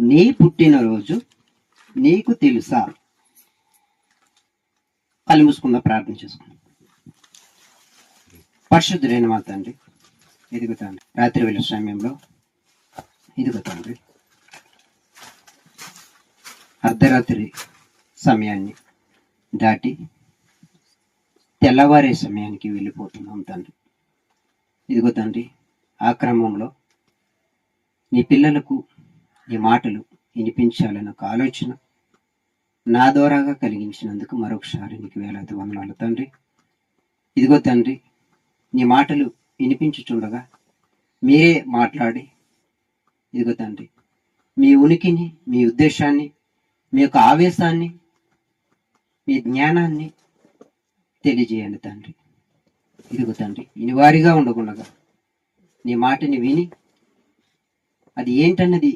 నీ పుట్టినరోజు నీకు తెలుసా? కళ్ళు మూసుకుందా ప్రార్థన చేసుకుందాం. పరిశుద్ధుడైన మా తండ్రి, ఇదిగో తండ్రి, రాత్రి వేళ సమయంలో ఇదిగో తండ్రి, అర్ధరాత్రి సమయాన్ని దాటి తెల్లవారే సమయానికి వెళ్ళిపోతున్నాం తండ్రి. ఇదిగో తండ్రి, ఆ క్రమంలో నీ పిల్లలకు నీ మాటలు వినిపించాలన్న ఒక ఆలోచన నా ద్వారాగా కలిగించినందుకు మరొకసారి నీకు వేలాది వందనాలు తండ్రి. ఇదిగో తండ్రి, నీ మాటలు వినిపించుచుండగా మీరే మాట్లాడి ఇదిగో తండ్రి, మీ ఉనికిని, మీ ఉద్దేశాన్ని, మీ యొక్క ఆవేశాన్ని, మీ జ్ఞానాన్ని తెలియజేయండి తండ్రి. ఇదిగో తండ్రి, ఇనివారిగా ఉండకుండగా నీ మాటని విని అది ఏంటన్నది